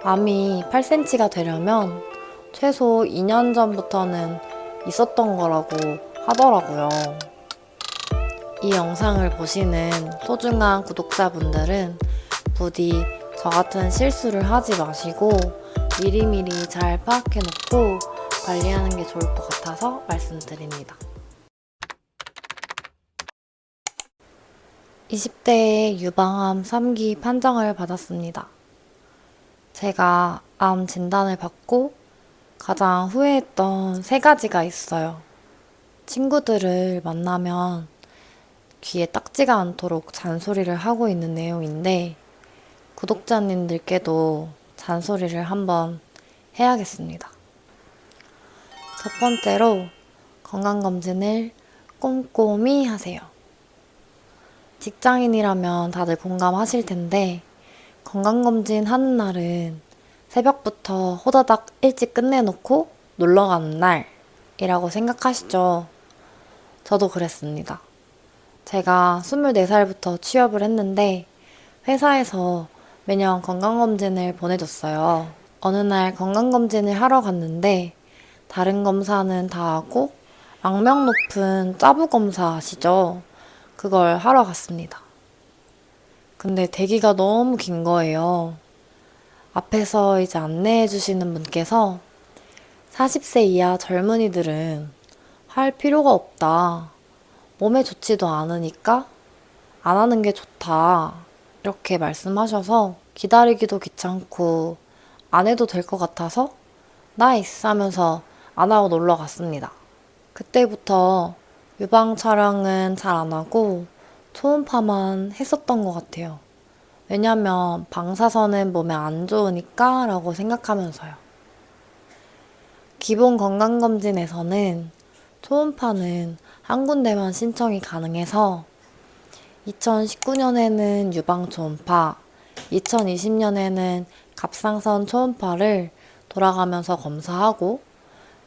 암이 8cm가 되려면 최소 2년 전부터는 있었던 거라고 하더라고요. 이 영상을 보시는 소중한 구독자분들은 부디 저 같은 실수를 하지 마시고 미리미리 잘 파악해놓고 관리하는 게 좋을 것 같아서 말씀드립니다. 20대에 유방암 3기 판정을 받았습니다. 제가 암 진단을 받고 가장 후회했던 3가지가 있어요. 친구들을 만나면 귀에 딱지가 않도록 잔소리를 하고 있는 내용인데 구독자님들께도 잔소리를 한번 해야겠습니다. 첫 번째로 건강검진을 꼼꼼히 하세요. 직장인이라면 다들 공감하실 텐데 건강검진 하는 날은 새벽부터 호다닥 일찍 끝내놓고 놀러 가는 날이라고 생각하시죠? 저도 그랬습니다. 제가 24살부터 취업을 했는데 회사에서 매년 건강검진을 보내줬어요. 어느 날 건강검진을 하러 갔는데 다른 검사는 다 하고 악명 높은 짜부 검사 아시죠? 그걸 하러 갔습니다. 근데 대기가 너무 긴 거예요. 앞에서 이제 안내해 주시는 분께서 40세 이하 젊은이들은 할 필요가 없다. 몸에 좋지도 않으니까 안 하는 게 좋다. 이렇게 말씀하셔서 기다리기도 귀찮고 안 해도 될 것 같아서 나 있어 하면서 안 하고 놀러 갔습니다. 그때부터 유방 촬영은 잘 안 하고 초음파만 했었던 것 같아요. 왜냐면 방사선은 몸에 안 좋으니까 라고 생각하면서요. 기본 건강검진에서는 초음파는 한 군데만 신청이 가능해서 2019년에는 유방 초음파, 2020년에는 갑상선 초음파를 돌아가면서 검사하고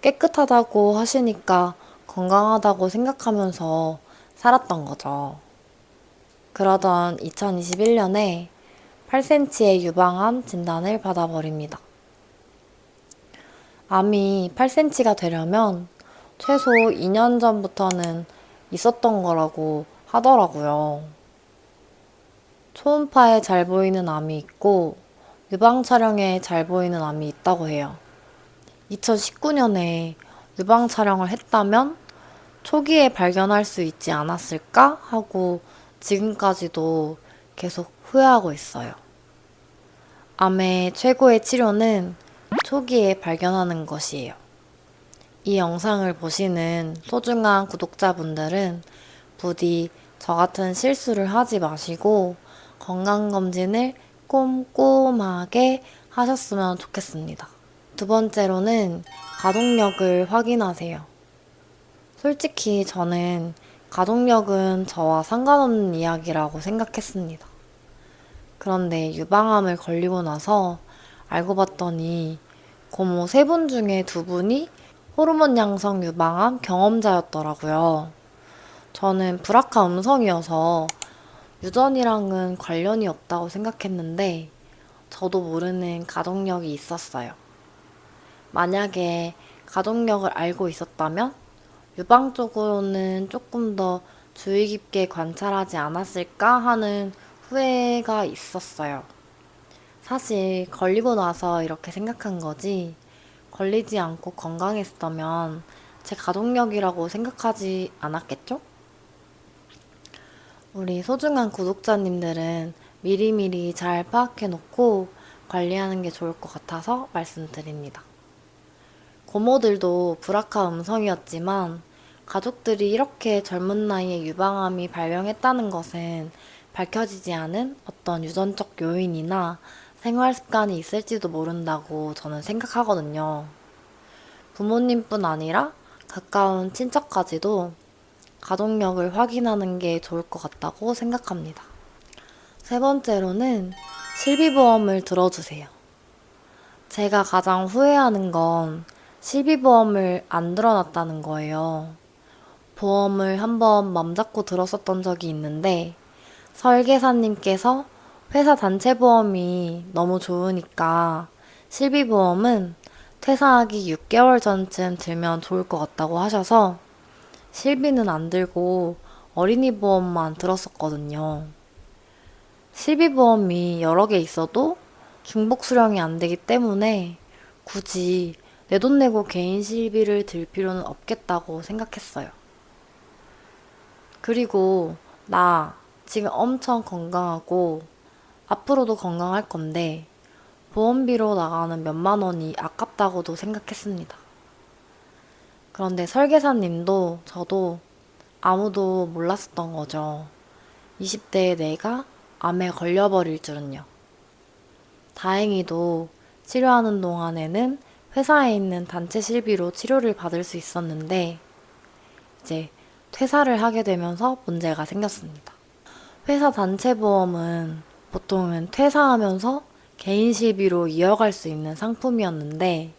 깨끗하다고 하시니까 건강하다고 생각하면서 살았던 거죠. 그러던 2021년에 8cm의 유방암 진단을 받아버립니다. 암이 8cm가 되려면 최소 2년 전부터는 있었던 거라고 하더라고요. 초음파에 잘 보이는 암이 있고 유방 촬영에 잘 보이는 암이 있다고 해요. 2019년에 유방 촬영을 했다면 초기에 발견할 수 있지 않았을까 하고 지금까지도 계속 후회하고 있어요. 암의 최고의 치료는 초기에 발견하는 것이에요. 이 영상을 보시는 소중한 구독자분들은 부디 저 같은 실수를 하지 마시고 건강검진을 꼼꼼하게 하셨으면 좋겠습니다. 두 번째로는 가동력을 확인하세요. 솔직히 저는 가동력은 저와 상관없는 이야기라고 생각했습니다. 그런데 유방암을 걸리고 나서 알고 봤더니 고모 3분 중에 2분이 호르몬 양성 유방암 경험자였더라고요. 저는 브라카 음성이어서 유전이랑은 관련이 없다고 생각했는데 저도 모르는 가동력이 있었어요. 만약에 가동력을 알고 있었다면 유방 쪽으로는 조금 더 주의 깊게 관찰하지 않았을까 하는 후회가 있었어요. 사실 걸리고 나서 이렇게 생각한 거지 걸리지 않고 건강했다면 제 가동력이라고 생각하지 않았겠죠? 우리 소중한 구독자님들은 미리미리 잘 파악해놓고 관리하는 게 좋을 것 같아서 말씀드립니다. 고모들도 브라카 음성이었지만 가족들이 이렇게 젊은 나이에 유방암이 발병했다는 것은 밝혀지지 않은 어떤 유전적 요인이나 생활 습관이 있을지도 모른다고 저는 생각하거든요. 부모님뿐 아니라 가까운 친척까지도 가동력을 확인하는 게 좋을 것 같다고 생각합니다. 세 번째로는 실비보험을 들어주세요. 제가 가장 후회하는 건 실비보험을 안 들어놨다는 거예요. 보험을 한번 맘잡고 들었었던 적이 있는데 설계사님께서 회사 단체 보험이 너무 좋으니까 실비보험은 퇴사하기 6개월 전쯤 들면 좋을 것 같다고 하셔서 실비는 안 들고 어린이 보험만 들었었거든요. 실비보험이 여러 개 있어도 중복 수령이 안 되기 때문에 굳이 내 돈 내고 개인 실비를 들 필요는 없겠다고 생각했어요. 그리고 나 지금 엄청 건강하고 앞으로도 건강할 건데 보험비로 나가는 몇만 원이 아깝다고도 생각했습니다. 그런데 설계사님도 저도 아무도 몰랐었던 거죠. 20대의 내가 암에 걸려버릴 줄은요. 다행히도 치료하는 동안에는 회사에 있는 단체 실비로 치료를 받을 수 있었는데 이제 퇴사를 하게 되면서 문제가 생겼습니다. 회사 단체 보험은 보통은 퇴사하면서 개인 실비로 이어갈 수 있는 상품이었는데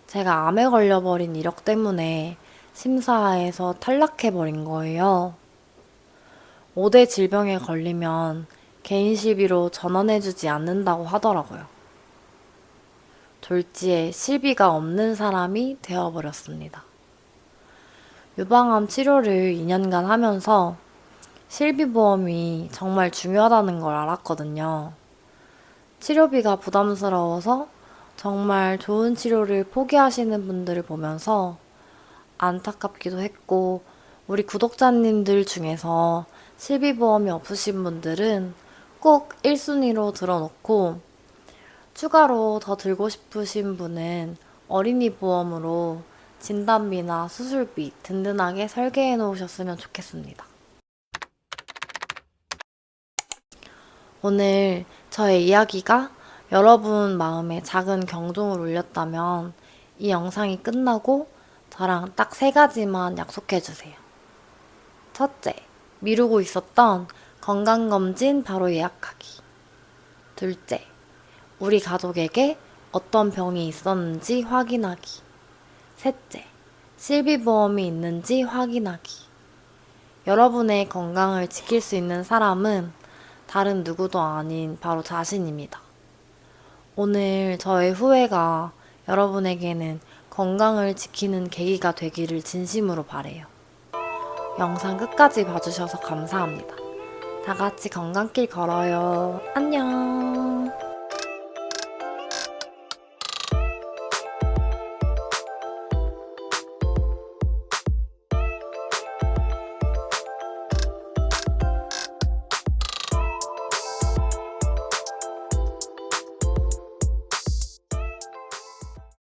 제가 암에 걸려버린 이력 때문에 심사에서 탈락해버린 거예요. 5대 질병에 걸리면 개인 실비로 전환해주지 않는다고 하더라고요. 졸지에 실비가 없는 사람이 되어버렸습니다. 유방암 치료를 2년간 하면서 실비보험이 정말 중요하다는 걸 알았거든요. 치료비가 부담스러워서 정말 좋은 치료를 포기하시는 분들을 보면서 안타깝기도 했고, 우리 구독자님들 중에서 실비보험이 없으신 분들은 꼭 1순위로 들어놓고 추가로 더 들고 싶으신 분은 어린이 보험으로 진단비나 수술비 든든하게 설계해 놓으셨으면 좋겠습니다. 오늘 저의 이야기가 여러분 마음에 작은 경종을 울렸다면 이 영상이 끝나고 저랑 딱 3가지만 약속해주세요. 첫째, 미루고 있었던 건강검진 바로 예약하기. 둘째, 우리 가족에게 어떤 병이 있었는지 확인하기. 셋째, 실비보험이 있는지 확인하기. 여러분의 건강을 지킬 수 있는 사람은 다른 누구도 아닌 바로 자신입니다. 오늘 저의 후회가 여러분에게는 건강을 지키는 계기가 되기를 진심으로 바래요. 영상 끝까지 봐주셔서 감사합니다. 다 같이 건강길 걸어요. 안녕.